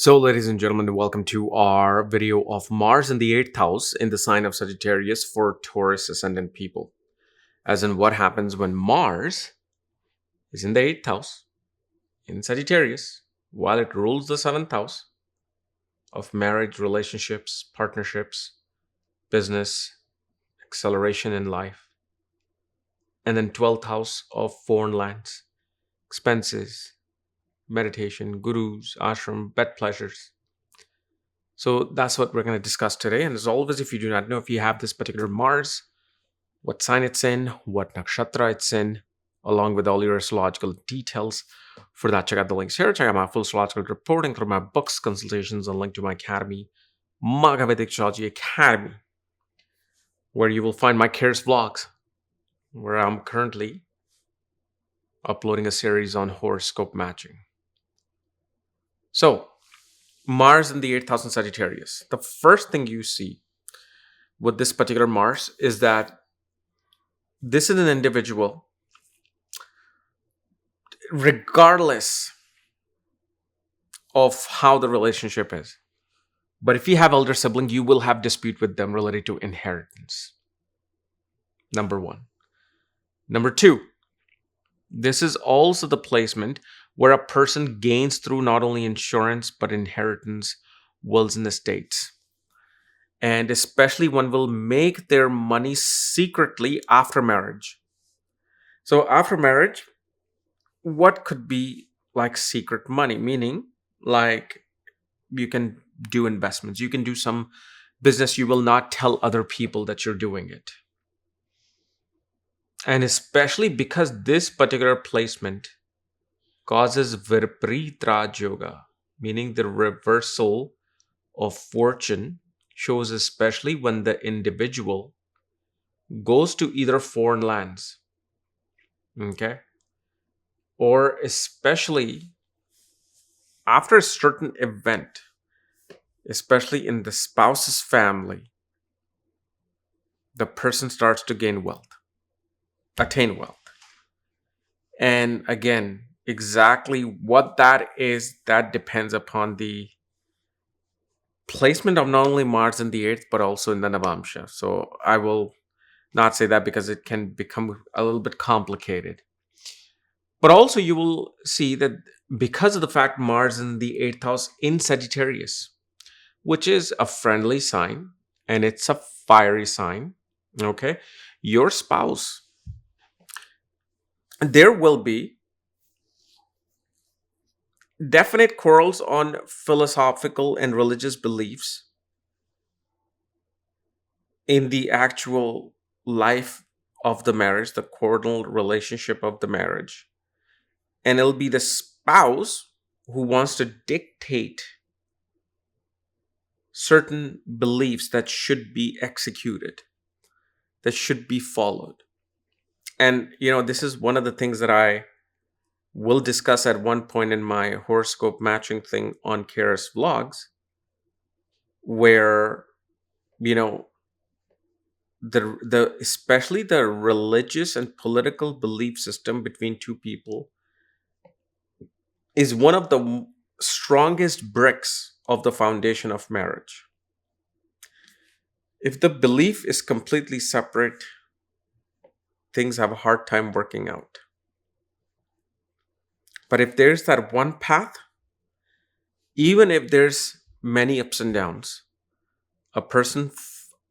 So, ladies and gentlemen, welcome to our video of Mars in the 8th house in the sign of Sagittarius for Taurus Ascendant people. As in, what happens when Mars is in the 8th house in Sagittarius while it rules the 7th house of marriage, relationships, partnerships, business, acceleration in life, and then 12th house of foreign lands, expenses, meditation, gurus, ashram, bed pleasures. So that's what we're going to discuss today. And as always, if you do not know if you have this particular Mars, what sign it's in, what nakshatra it's in, along with all your astrological details, for that, check out the links here. Check out my full astrological report, including my books, consultations, and link to my academy, Vedic Astrology Academy, where you will find my KRS vlogs, where I'm currently uploading a series on horoscope matching. So, Mars in the 8th house in Sagittarius. The first thing you see with this particular Mars is that this is an individual, regardless of how the relationship is. But if you have elder sibling, you will have dispute with them related to inheritance. Number one. Number two, this is also the placement where a person gains through not only insurance, but inheritance, wills, and estates. And especially one will make their money secretly after marriage. So after marriage, what could be like secret money? Meaning, like you can do investments, you can do some business, you will not tell other people that you're doing it. And especially because this particular placement causes Virparit Raj Yoga, meaning the reversal of fortune, shows especially when the individual goes to either foreign lands, okay, or especially after a certain event, especially in the spouse's family, the person starts to gain wealth, attain wealth. And again, exactly what that is, that depends upon the placement of not only Mars in the 8th, but also in the Navamsha. So I will not say that because it can become a little bit complicated. But also you will see that because of the fact Mars in the 8th house in Sagittarius, which is a friendly sign and it's a fiery sign, okay, your spouse, there will be definite quarrels on philosophical and religious beliefs in the actual life of the marriage, the coordinal relationship of the marriage. And it'll be the spouse who wants to dictate certain beliefs that should be executed, that should be followed. And, this is one of the things that I will discuss at one point in my horoscope matching thing on KRS vlogs, where, the especially the religious and political belief system between two people is one of the strongest bricks of the foundation of marriage. If the belief is completely separate, things have a hard time working out. But if there's that one path, even if there's many ups and downs, a person,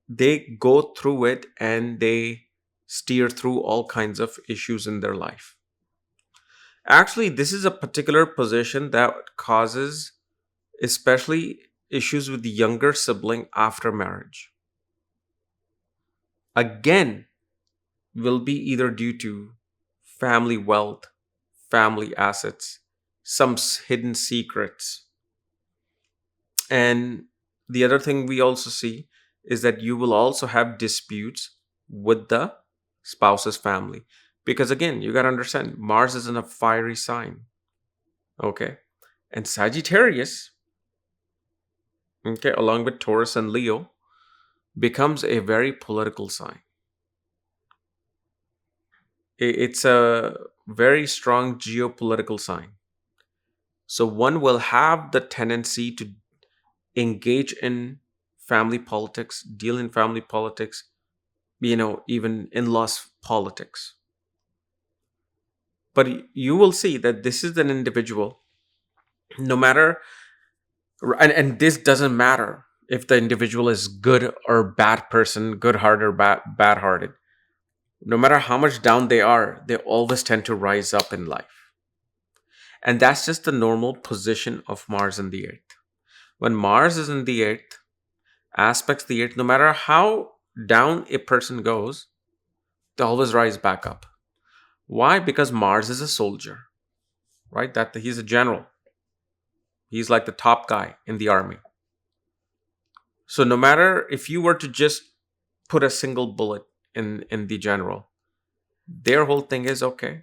they go through it and they steer through all kinds of issues in their life. Actually, this is a particular position that causes especially issues with the younger sibling after marriage. Again, will be either due to family wealth, family assets, some hidden secrets. And the other thing we also see is that you will also have disputes with the spouse's family. Because again, you got to understand, Mars is in a fiery sign. Okay. And Sagittarius, okay, along with Taurus and Leo, becomes a very political sign. It's a very strong geopolitical sign. So one will have the tendency to engage in family politics, deal in family politics, even in-laws politics. But you will see that this is an individual, no matter, and this doesn't matter if the individual is good or bad person, good hearted or bad hearted. No matter how much down they are, they always tend to rise up in life. And that's just the normal position of Mars in the 8th. When Mars is in the 8th, aspects the 8th, no matter how down a person goes, they always rise back up. Why? Because Mars is a soldier, right? That he's a general. He's like the top guy in the army. So no matter if you were to just put a single bullet in the general, their whole thing is, okay,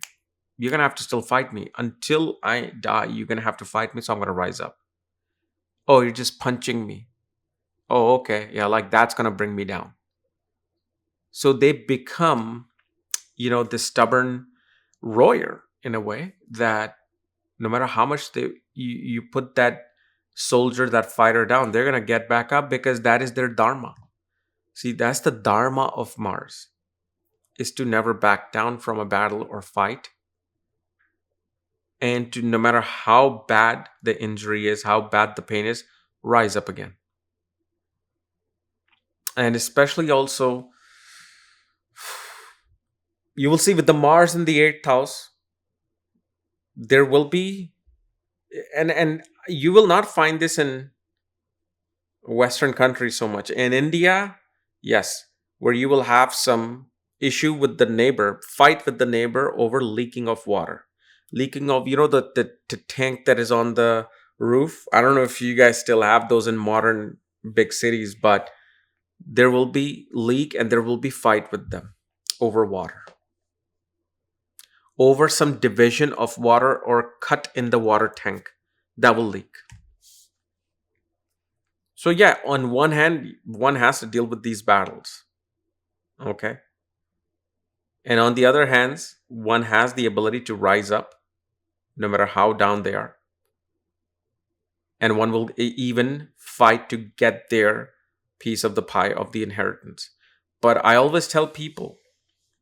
you're going to have to still fight me. Until I die, you're going to have to fight me, so I'm going to rise up. Oh, you're just punching me. Oh, okay. Yeah, like that's going to bring me down. So they become, this stubborn warrior in a way that no matter how much you put that soldier, that fighter down, they're going to get back up because that is their dharma. See, that's the dharma of Mars, is to never back down from a battle or fight. And to, no matter how bad the injury is, how bad the pain is, rise up again. And especially also, you will see with the Mars in the 8th house, there will be, and you will not find this in Western countries so much. In India, yes, where you will have some issue with the neighbor, fight with the neighbor over leaking of water. Leaking of, the tank that is on the roof. I don't know if you guys still have those in modern big cities, but there will be leak and there will be fight with them over water. Over some division of water or cut in the water tank that will leak. So yeah, on one hand, one has to deal with these battles. Okay. And on the other hand, one has the ability to rise up no matter how down they are. And one will even fight to get their piece of the pie of the inheritance. But I always tell people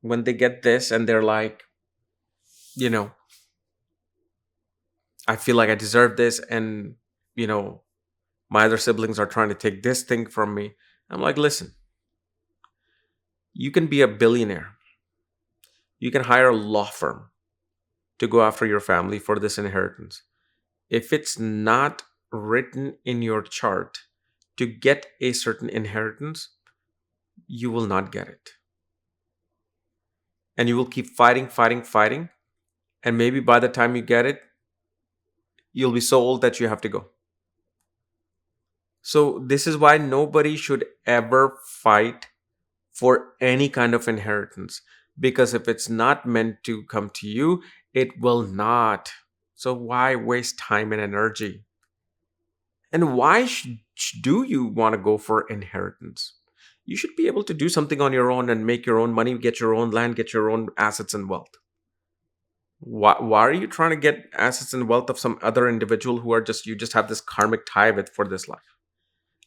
when they get this and they're like, I feel like I deserve this, and, my other siblings are trying to take this thing from me. I'm like, listen, you can be a billionaire. You can hire a law firm to go after your family for this inheritance. If it's not written in your chart to get a certain inheritance, you will not get it. And you will keep fighting. And maybe by the time you get it, you'll be so old that you have to go. So this is why nobody should ever fight for any kind of inheritance. Because if it's not meant to come to you, it will not. So why waste time and energy? And why do you want to go for inheritance? You should be able to do something on your own and make your own money, get your own land, get your own assets and wealth. Why are you trying to get assets and wealth of some other individual who are you just have this karmic tie with for this life?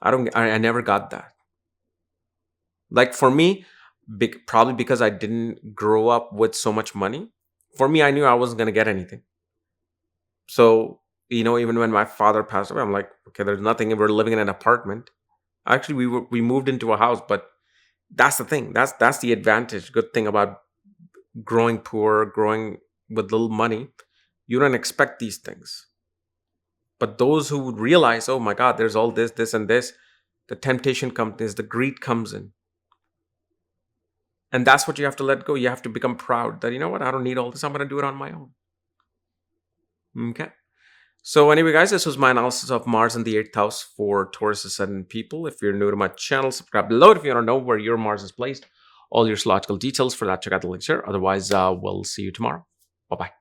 I never got that. Like for me, probably because I didn't grow up with so much money. For me, I knew I wasn't going to get anything. So, even when my father passed away, I'm like, okay, there's nothing. We're living in an apartment. Actually, we moved into a house, but that's the thing. That's the advantage. Good thing about growing poor, growing with little money. You don't expect these things. But those who would realize, oh my God, there's all this, and this, the temptation comes in, the greed comes in. And that's what you have to let go. You have to become proud that, you know what, I don't need all this. I'm going to do it on my own. Okay. So anyway, guys, this was my analysis of Mars in the 8th house for Taurus Ascendant people. If you're new to my channel, subscribe below. If you want to know where your Mars is placed, all your astrological details for that, check out the links here. Otherwise, we'll see you tomorrow. Bye-bye.